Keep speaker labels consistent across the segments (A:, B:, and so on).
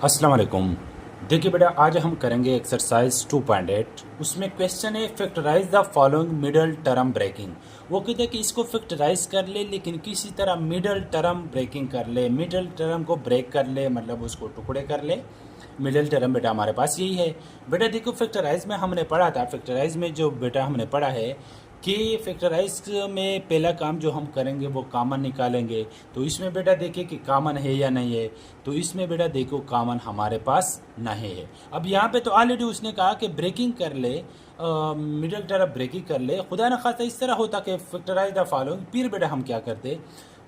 A: अस्सलाम वालेकुम। देखिए बेटा, आज हम करेंगे एक्सरसाइज 2.8। उसमें क्वेश्चन है factorise the following middle term breaking. वो कहते हैं कि इसको फैक्टराइज कर ले, लेकिन किसी तरह मिडल टर्म ब्रेकिंग कर ले, मिडल टर्म को ब्रेक कर ले, मतलब उसको टुकड़े कर ले। मिडल टर्म बेटा हमारे पास यही है। बेटा देखो, फैक्टराइज में हमने पढ़ा था, फैक्टराइज में जो बेटा हमने पढ़ा है कि फैक्टराइज में पहला काम जो हम करेंगे वो कॉमन निकालेंगे। तो इसमें बेटा देखिए कि कॉमन है या नहीं है। तो इसमें बेटा देखो कॉमन हमारे पास नहीं है। अब यहाँ पे तो ऑलरेडी उसने कहा कि ब्रेकिंग कर ले, मिडल टर्म ब्रेकिंग कर ले। खुदा न खास्ता इस तरह होता कि फैक्टराइज द फॉलोइंग, फिर बेटा हम क्या करते।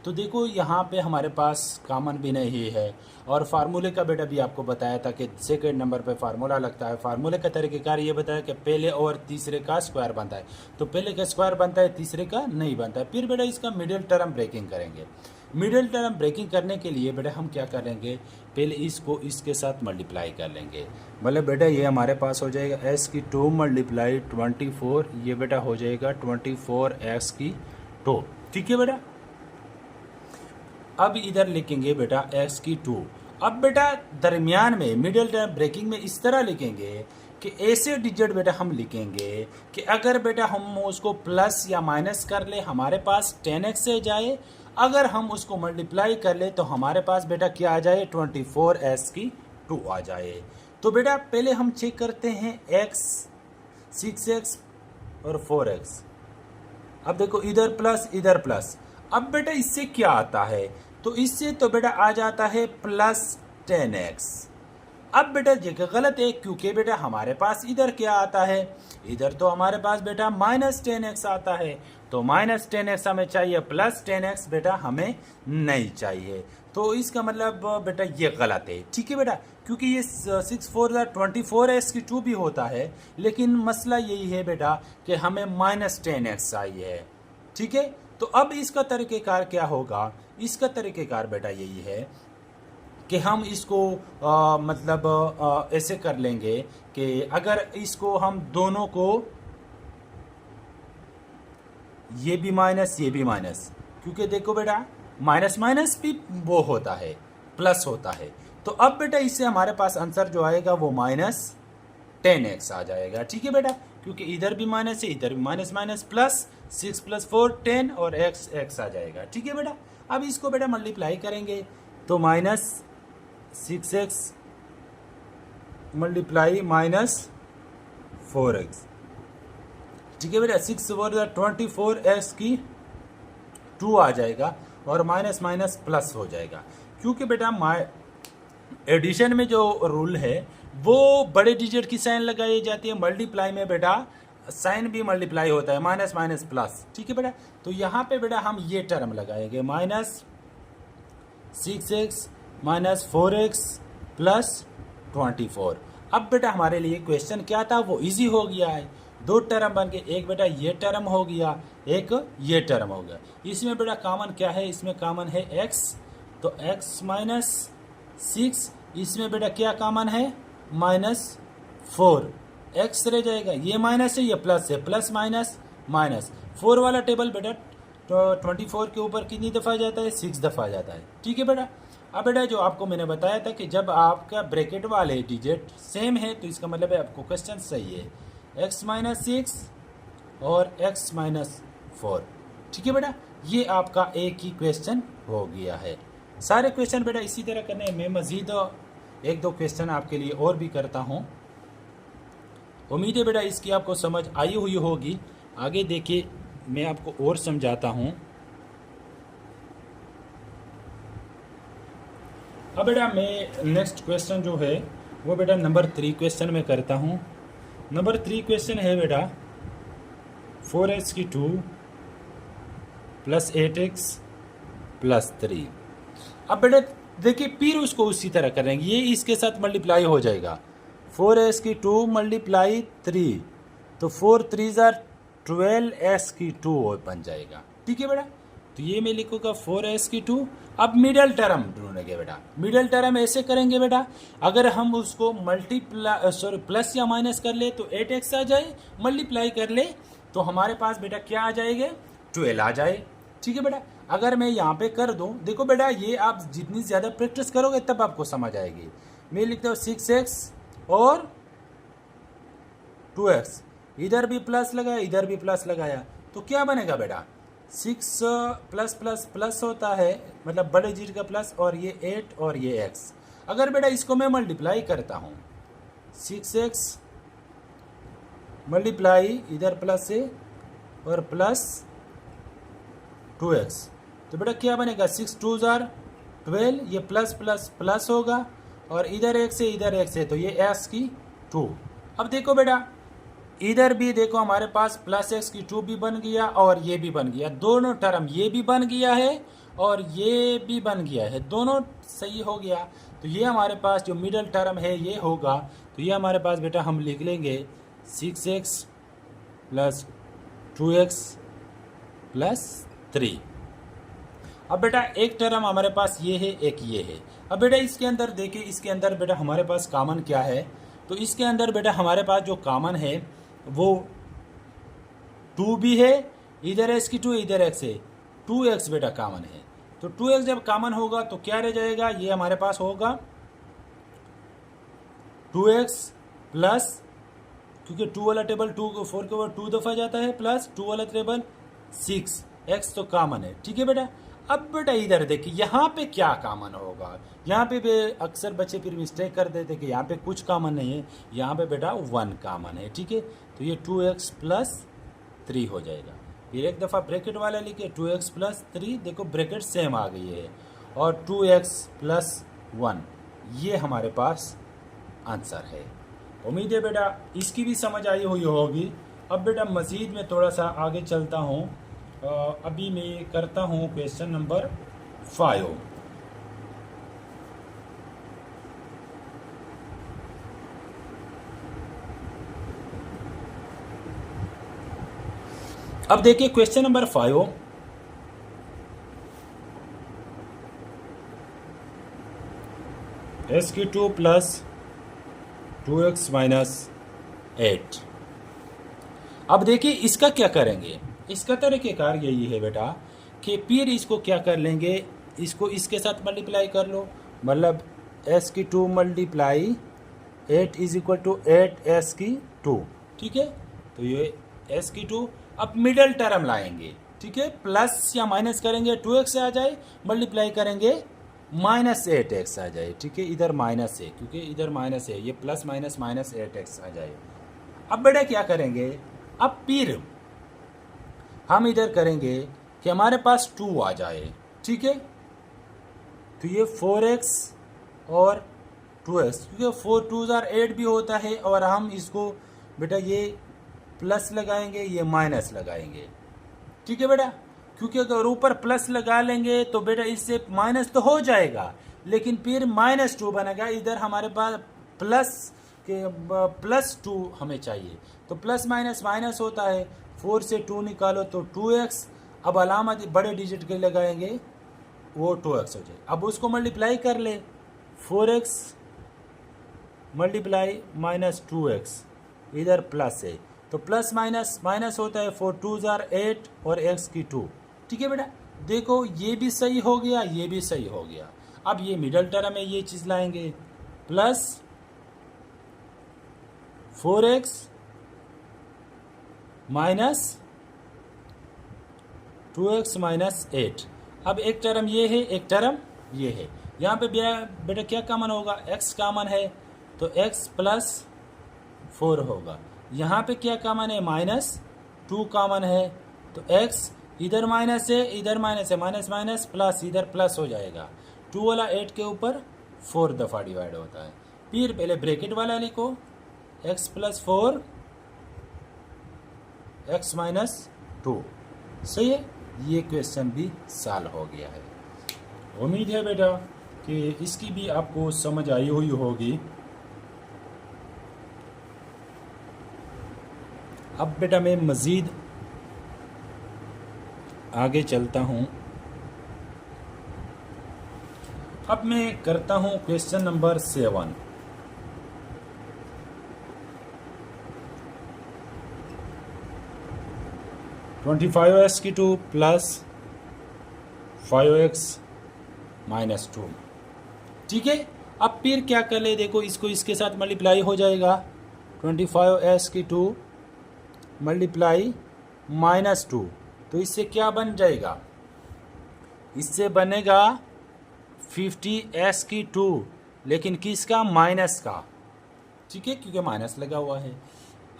A: तो देखो यहाँ पे हमारे पास कॉमन भी नहीं है। और फार्मूले का बेटा भी आपको बताया था कि सेकंड नंबर पे फार्मूला लगता है। फार्मूले का तरीक़ेकार ये बताया कि पहले और तीसरे का स्क्वायर बनता है। तो पहले का स्क्वायर बनता है, तीसरे का नहीं बनता है। फिर बेटा इसका मिडिल टर्म ब्रेकिंग करेंगे। मिडिल टर्म ब्रेकिंग करने के लिए बेटा हम क्या करेंगे, पहले इसको इसके साथ मल्टीप्लाई कर लेंगे। मतलब बेटा ये हमारे पास हो जाएगा s की 2 मल्टीप्लाई 24, ये बेटा हो जाएगा 24x की 2। ठीक है बेटा। अब इधर लिखेंगे बेटा x की 2। अब बेटा दरमियान में मिडिल टर्म ब्रेकिंग में इस तरह लिखेंगे कि ऐसे डिजिट बेटा हम लिखेंगे कि अगर बेटा हम उसको प्लस या माइनस कर ले हमारे पास 10x से जाए, अगर हम उसको मल्टीप्लाई कर ले तो हमारे पास बेटा क्या आ जाए, 24s की 2 आ जाए। तो बेटा पहले हम चेक करते हैं x, 6x और 4x। अब देखो इधर प्लस इधर प्लस। अब बेटा इससे क्या आता है, तो इससे तो बेटा आ जाता है प्लस 10x। अब बेटा जगह गलत है, क्योंकि बेटा हमारे पास इधर क्या आता है, इधर तो हमारे पास बेटा माइनस 10x आता है। तो माइनस 10x हमें चाहिए, प्लस 10x बेटा हमें नहीं चाहिए। तो इसका मतलब बेटा ये गलत है। ठीक है बेटा, क्योंकि ये 6 4 24s की 2 भी होता है, लेकिन मसला यही है बेटा कि हमें माइनस 10x चाहिए। ठीक है। तो अब इसका तरीक़ेकार क्या होगा, इसका तरीक़ेकार बेटा यही है कि हम इसको मतलब ऐसे कर लेंगे कि अगर इसको हम दोनों को, ये भी माइनस ये भी माइनस, क्योंकि देखो बेटा माइनस माइनस भी वो होता है, प्लस होता है। तो अब बेटा इससे हमारे पास आंसर जो आएगा वो माइनस 10x आ जाएगा। ठीक है बेटा, क्योंकि इधर भी माइनस है, इधर भी माइनस माइनस प्लस, 6 + 4 10 और x आ जाएगा। ठीक है बेटा। अब इसको बेटा मल्टीप्लाई करेंगे तो minus 6x multiply minus 4x। ठीक है बेटा, 6 4 24x की 2 आ जाएगा और माइनस माइनस प्लस हो जाएगा। क्योंकि बेटा एडिशन में जो रूल है वो बड़े डिजिट की साइन लगाई जाती है, मल्टीप्लाई में बेटा साइन भी मल्टीप्लाई होता है, माइनस माइनस प्लस। ठीक है बेटा। तो यहाँ पे बेटा हम ये टर्म लगाएंगे, minus 6x minus 4x plus 24। अब बेटा हमारे लिए क्वेश्चन क्या था, वो इजी हो गया है। दो टर्म बन गए, एक बेटा ये टर्म हो गया, एक ये टर्म हो गया। इसमें बेटा कॉमन क्या है, इसमें कॉमन है x। तो x माइनस 6, इसमें बेटा क्या कॉमन है, माइनस 4। x रह जाएगा, ये माइनस है ये प्लस है, प्लस माइनस माइनस। 4 वाला टेबल बेटा तो 24 के ऊपर कितनी दफ़ा जाता है, 6 दफ़ा जाता है। ठीक है बेटा। अब बेटा जो आपको मैंने बताया था कि जब आपका ब्रैकेट वाले डिजिट सेम है तो इसका मतलब है आपको क्वेश्चन सही है, x माइनस 6 और x माइनस 4। ठीक है बेटा, ये आपका एक ही क्वेश्चन हो गया है। सारे क्वेश्चन बेटा इसी तरह करने हैं। मैं मज़ीद 1-2 क्वेश्चन आपके लिए और भी करता हूँ। उम्मीद है बेटा इसकी आपको समझ आई हुई होगी। आगे देखिए मैं आपको और समझाता हूँ। अब बेटा मैं नेक्स्ट क्वेश्चन जो है वो बेटा नंबर 3 क्वेश्चन में करता हूँ। नंबर 3 क्वेश्चन है बेटा 4x की 2 प्लस 8x प्लस 3। अब बेटा देखिए फिर उसको उसी तरह करेंगे, ये इसके साथ मल्टीप्लाई हो जाएगा, 4s की 2 मल्टीप्लाई 3, तो 4 3 12s की 2 बन जाएगा। ठीक है बेटा। तो ये मैं लिखूंगा 4s की 2। अब मिडल टर्म ढूंढेंगे बेटा। मिडल टर्म ऐसे करेंगे बेटा, अगर हम उसको प्लस या माइनस कर ले तो 8x आ जाए, मल्टीप्लाई कर ले तो हमारे पास बेटा क्या आ जाएगा, 12 आ जाए। ठीक है बेटा। अगर मैं यहाँ पे कर दूँ, देखो बेटा ये आप जितनी ज़्यादा प्रैक्टिस करोगे तब आपको समझ आएगी। मैं लिखता हूँ 6x और 2x, इधर भी प्लस लगाया इधर भी प्लस लगाया, तो क्या बनेगा बेटा 6 प्लस प्लस प्लस होता है, मतलब बड़े डिजिट का प्लस, और ये 8 और ये x। अगर बेटा इसको मैं मल्टीप्लाई करता हूँ 6x मल्टीप्लाई इधर प्लस से और प्लस 2x, तो बेटा क्या बनेगा 6 2 जार 12, ये प्लस प्लस प्लस होगा और इधर एक से इधर एक से, तो ये x की 2। अब देखो बेटा इधर भी देखो हमारे पास प्लस x की 2 भी बन गया और ये भी बन गया, दोनों टर्म ये भी बन गया है और ये भी बन गया है, दोनों सही हो गया। तो ये हमारे पास जो मिडल टर्म है ये होगा, तो ये हमारे पास बेटा हम लिख लेंगे 6x प्लस 2x प्लस 3। अब बेटा एक टर्म हमारे पास ये है, एक ये है। अब बेटा इसके अंदर देखिए, इसके अंदर बेटा हमारे पास कॉमन क्या है, तो इसके अंदर बेटा हमारे पास जो कॉमन है वो 2 भी है, इधर x की 2 इधर x है, 2x बेटा कॉमन है। तो 2x जब कॉमन होगा तो क्या रह जाएगा, ये हमारे पास होगा 2x प्लस, क्योंकि 2 वाला टेबल 4 के ऊपर 2 दफ़ा जाता है, प्लस 2 वाला टेबल 6x तो कॉमन है, ठीक है बेटा। अब बेटा इधर देखिए यहाँ पे क्या कॉमन होगा, यहाँ पे अक्सर बच्चे फिर मिस्टेक कर देते कि यहाँ पे कुछ कॉमन नहीं है, यहाँ पे बेटा 1 कॉमन है, ठीक है। तो ये 2x प्लस 3 हो जाएगा, फिर एक दफ़ा ब्रैकेट वाला लिखे 2x प्लस 3, देखो ब्रैकेट सेम आ गई है, और 2x प्लस 1, ये हमारे पास आंसर है। उम्मीद है बेटा इसकी भी समझ आई हुई होगी। अब बेटा मज़ीद में थोड़ा सा आगे चलता हूँ, अभी मैं करता हूँ क्वेश्चन नंबर 5। अब देखिए क्वेश्चन नंबर 5, x की 2 प्लस 2x माइनस 8। अब देखिए इसका क्या करेंगे, इसका तरीक़ेकार यही है बेटा कि फिर इसको क्या कर लेंगे, इसको इसके साथ मल्टीप्लाई कर लो, मतलब s की 2 multiply 8 is equal to 8s की 2, ठीक है। तो ये s की 2, अब मिडल टर्म लाएंगे, ठीक है, प्लस या माइनस करेंगे 2x आ जाए, मल्टीप्लाई करेंगे माइनस 8x आ जाए, ठीक है, इधर माइनस है क्योंकि इधर माइनस है, ये प्लस माइनस माइनस 8x आ जाए। अब बेटा क्या करेंगे, अब फिर हम इधर करेंगे कि हमारे पास 2 आ जाए, ठीक है। तो ये 4x और 2x, क्योंकि 4 2 जार 8 भी होता है, और हम इसको बेटा ये प्लस लगाएंगे ये माइनस लगाएंगे, ठीक है बेटा, क्योंकि अगर ऊपर प्लस लगा लेंगे तो बेटा इससे माइनस तो हो जाएगा, लेकिन फिर -2 बनेगा। इधर हमारे पास +2 हमें चाहिए, तो प्लस माइनस माइनस होता है, 4 से 2 निकालो तो 2x, अब अलामत बड़े डिजिट के लगाएंगे वो 2x हो जाए। अब उसको मल्टीप्लाई कर ले, 4x मल्टीप्लाई माइनस 2x, इधर प्लस है तो प्लस माइनस माइनस होता है, 4 2 जार 8 और x की 2, ठीक है बेटा। देखो ये भी सही हो गया, ये भी सही हो गया। अब ये मिडल टर्म में ये चीज़ लाएंगे, plus 4x minus 2x minus 8। अब एक टर्म ये है, एक टर्म ये है, यहाँ पे बेटा क्या कॉमन होगा, x कॉमन है तो x प्लस 4 होगा। यहाँ पे क्या कॉमन है, -2 कॉमन है, तो x इधर माइनस है इधर माइनस है, माइनस माइनस प्लस, इधर प्लस हो जाएगा। 2 वाला 8 के ऊपर 4 दफ़ा डिवाइड होता है। फिर पहले ब्रैकेट वाला लिखो, x प्लस 4 x माइनस 2, सही है। ये क्वेश्चन भी सॉल्व हो गया है। उम्मीद है बेटा कि इसकी भी आपको समझ आई हुई होगी। अब बेटा मैं मज़ीद आगे चलता हूँ। अब मैं करता हूँ क्वेश्चन नंबर 7। (25x की 2 प्लस 5x माइनस 2), ठीक है। अब फिर क्या कर ले, देखो इसको इसके साथ मल्टीप्लाई हो जाएगा, 25s2 मल्टीप्लाई -2, तो इससे क्या बन जाएगा, इससे बनेगा 50s2, लेकिन किसका, माइनस का, ठीक है, क्योंकि माइनस लगा हुआ है।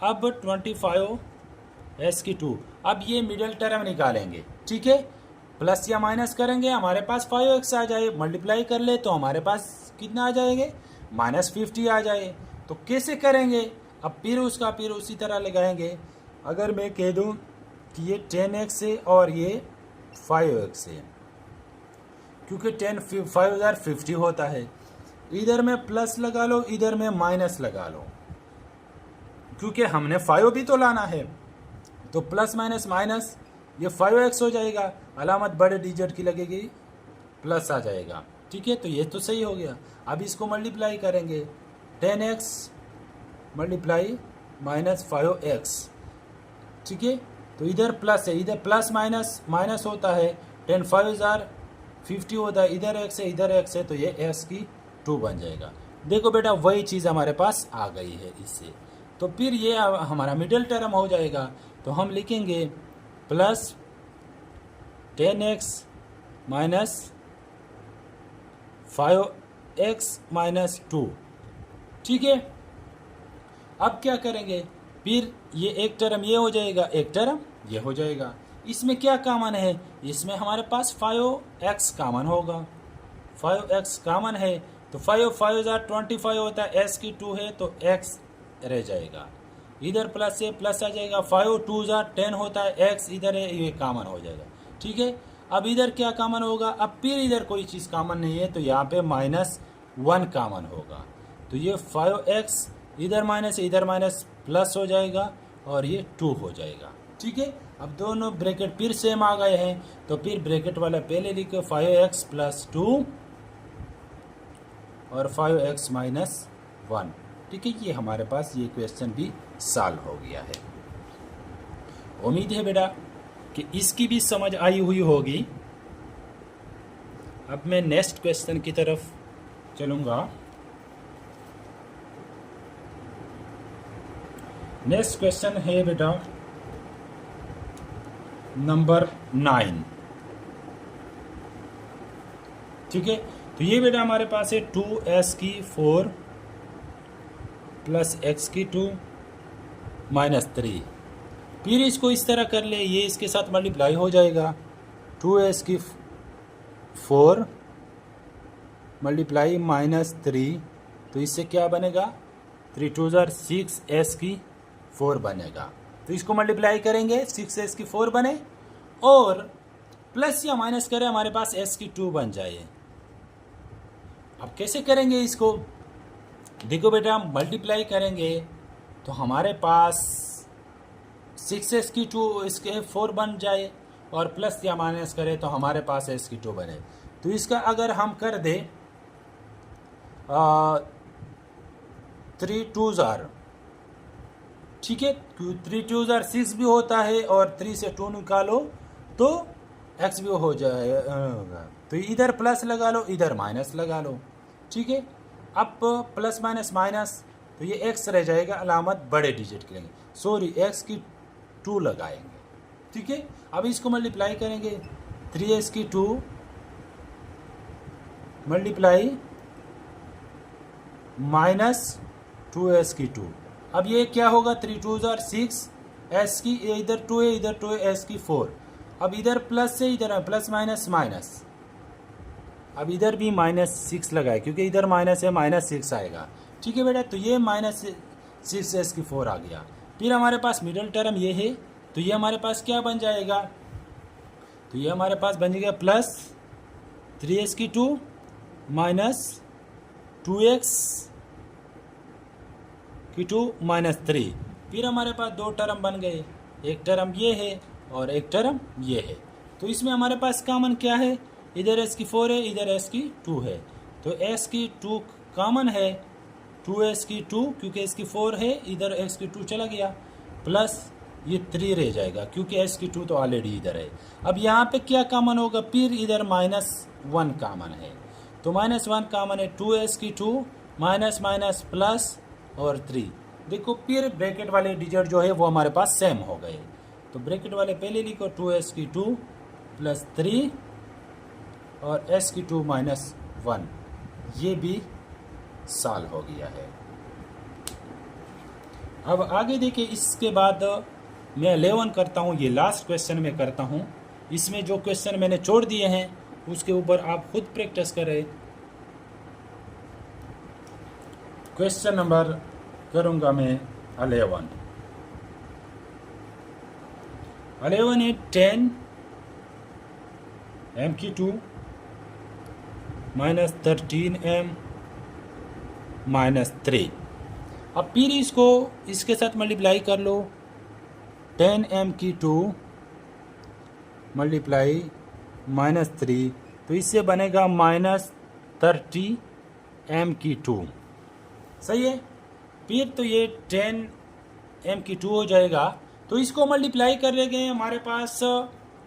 A: अब 25s2, अब ये मिडिल टर्म निकालेंगे, ठीक है, प्लस या माइनस करेंगे, हमारे पास 5x आ जाए, मल्टीप्लाई कर ले तो हमारे पास कितना आ जाएंगे, -50 आ जाए। तो कैसे करेंगे, अब फिर उसी तरह लगाएंगे। अगर मैं कह दूं कि ये 10x है और ये 5x है, क्योंकि 10 5000 होता है, इधर में प्लस लगा लो, इधर में माइनस लगा लो, क्योंकि हमने 5 भी तो लाना है, तो प्लस माइनस माइनस, ये 5x हो जाएगा, अलामत बड़े डिजिट की लगेगी, प्लस आ जाएगा, ठीक है, तो ये तो सही हो गया। अब इसको मल्टीप्लाई करेंगे, 10x मल्टीप्लाई -5x, ठीक है, तो इधर प्लस है, इधर प्लस माइनस माइनस होता है, 10 50 होता है, इधर x है इधर x है, तो ये x2 बन जाएगा। देखो बेटा वही चीज़ हमारे पास आ गई है इससे, तो फिर ये हमारा मिडिल टर्म हो जाएगा। तो हम लिखेंगे प्लस 10x माइनस 5x -2, ठीक है। अब क्या करेंगे, फिर ये एक टर्म ये हो जाएगा, एक टर्म ये हो जाएगा। इसमें क्या कॉमन है, इसमें हमारे पास 5x कॉमन होगा, 5x कॉमन है, तो 5 होता है, s2 है तो x रह जाएगा, इधर प्लस से प्लस आ जाएगा, 5 2 10 होता है, x इधर है, ये कॉमन हो जाएगा, ठीक है। अब इधर क्या कॉमन होगा, अब फिर इधर कोई चीज़ कॉमन नहीं है, तो यहाँ पे -1 कॉमन होगा, तो ये 5x इधर माइनस इधर माइनस प्लस हो जाएगा और ये 2 हो जाएगा, ठीक है। अब दोनों ब्रैकेट फिर सेम आ गए हैं, तो फिर ब्रैकेट वाला पहले लिखो 5x + 2 और 5x - 1, ठीक है। ये हमारे पास ये क्वेश्चन भी सॉल्व हो गया है। उम्मीद है बेटा कि इसकी भी समझ आई हुई होगी। अब मैं नेक्स्ट क्वेश्चन की तरफ चलूँगा। नेक्स्ट क्वेश्चन है बेटा नंबर 9, ठीक है। तो ये बेटा हमारे पास है 2s4 + x2 - 3। फिर इसको इस तरह कर ले, ये इसके साथ मल्टीप्लाई हो जाएगा, 2s4 मल्टीप्लाई -3, तो इससे क्या बनेगा, 3 2 6s4 बनेगा। तो इसको मल्टीप्लाई करेंगे, 6s4 बने, और प्लस या माइनस करें, हमारे पास s2 बन जाए। अब कैसे करेंगे इसको, देखो बेटा मल्टीप्लाई करेंगे तो हमारे पास 6s2 इसके 4 बन जाए, और प्लस या माइनस करें तो हमारे पास s2 बने। तो इसका अगर हम कर दे 3 2 ठीक है, 3 2 6 भी होता है, और 3 से 2 निकालो तो x भी हो जाएगा, तो इधर प्लस लगा लो, इधर माइनस लगा लो, ठीक है। अब प्लस माइनस माइनस, तो ये x रह जाएगा, अलामत बड़े डिजिट करेंगे, सॉरी x2 लगाएंगे, ठीक है। अब इसको मल्टीप्लाई करेंगे, 3s2 मल्टीप्लाई -2s2। अब ये क्या होगा, 3 2 6, s की इधर 2 है इधर 2 है, s की 4। अब इधर प्लस से इधर प्लस माइनस माइनस, अब इधर भी -6 लगाए, क्योंकि इधर माइनस है, -6 आएगा, ठीक है बेटा। तो ये -6 s की 4 आ गया। फिर हमारे पास मिडिल टर्म ये है, तो ये हमारे पास क्या बन जाएगा, तो ये हमारे पास बन जाएगा प्लस 3s2 -2x2 -3। फिर हमारे पास दो टर्म बन गए, एक टर्म ये है और एक टर्म ये है। तो इसमें हमारे पास कॉमन क्या है, इधर s4 है, इधर s2 है, तो s2 कॉमन है, 2s2 क्योंकि s4 है, इधर x2 चला गया, प्लस ये 3 रह जाएगा, क्योंकि s2 तो ऑलरेडी इधर है। अब यहाँ पे क्या कॉमन होगा, फिर इधर -1 कॉमन है, तो -1 कॉमन है, 2s की 2 माइनस माइनस प्लस और 3। देखो फिर ब्रैकेट वाले डिजिट जो है वो हमारे पास सेम हो गए। तो ब्रैकेट वाले पहले लिखो 2s की 2 प्लस 3 और s की 2 माइनस 1, ये भी सॉल्व हो गया है। अब आगे देखिए, इसके बाद मैं 11 करता हूँ, ये लास्ट क्वेश्चन में करता हूँ। इसमें जो क्वेश्चन मैंने छोड़ दिए हैं उसके ऊपर आप खुद प्रैक्टिस करें। क्वेश्चन नंबर करूँगा मैं 11 है 10 m की 2 माइनस 13 m माइनस 3। अब फिर इसको इसके साथ मल्टीप्लाई कर लो, 10 m की 2 मल्टीप्लाई माइनस 3, तो इससे बनेगा माइनस 30 m की 2। सही है। फिर तो ये 10 m की 2 हो जाएगा, तो इसको मल्टीप्लाई कर लेंगे, हमारे पास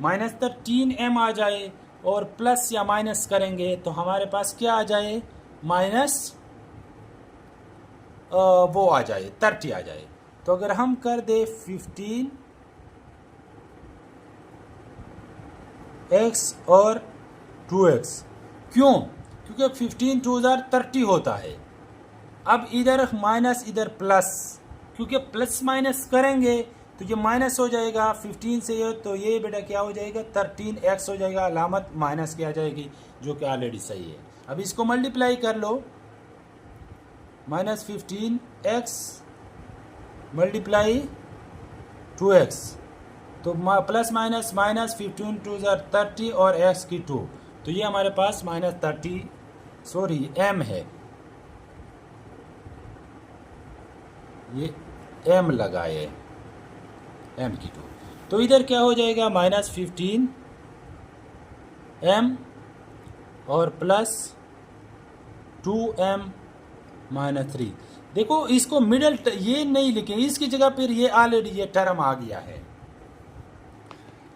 A: माइनस 13 m आ जाए, और प्लस या माइनस करेंगे तो हमारे पास क्या आ जाए, माइनस वो आ जाए 30 आ जाए। तो अगर हम कर दे 15x और 2x, क्यों? क्योंकि 15 2 30 होता है। अब इधर माइनस इधर प्लस, क्योंकि प्लस माइनस करेंगे तो ये माइनस हो जाएगा 15 से, तो ये बेटा क्या हो जाएगा 13x हो जाएगा, अलामत माइनस की आ जाएगी, जो कि ऑलरेडी सही है। अब इसको मल्टीप्लाई कर लो, माइनस 15x मल्टीप्लाई 2x, तो प्लस माइनस माइनस 15 2 30 और x की 2, तो ये हमारे पास माइनस 30 m है, ये m लगाए m की 2, तो इधर क्या हो जाएगा माइनस 15 m और प्लस 2m माइनस 3। देखो इसको मिडल ये नहीं लिखेंगे, इसकी जगह पर ये ऑलरेडी ये टर्म आ गया है।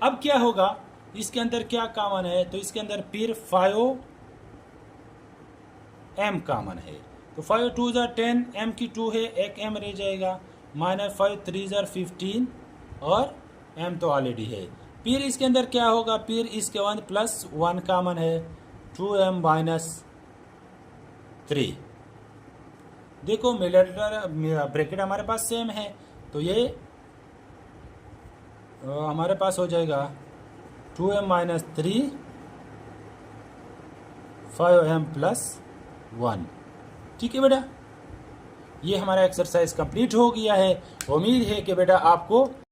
A: अब क्या होगा, इसके अंदर क्या कॉमन है, तो इसके अंदर फिर 5m कॉमन है, तो 5 2 10 m की 2 है, एक m रह जाएगा, माइनस 5 3 15 और m तो ऑलरेडी है। फिर इसके अंदर क्या होगा, फिर इसके बाद प्लस 1 कॉमन है, 2m माइनस 3। देखो मिडल ब्रैकेट हमारे पास सेम है, तो ये हमारे पास हो जाएगा 2m माइनस 3 5m प्लस 1। ठीक है बेटा, ये हमारा एक्सरसाइज कंप्लीट हो गया है। उम्मीद है कि बेटा आपको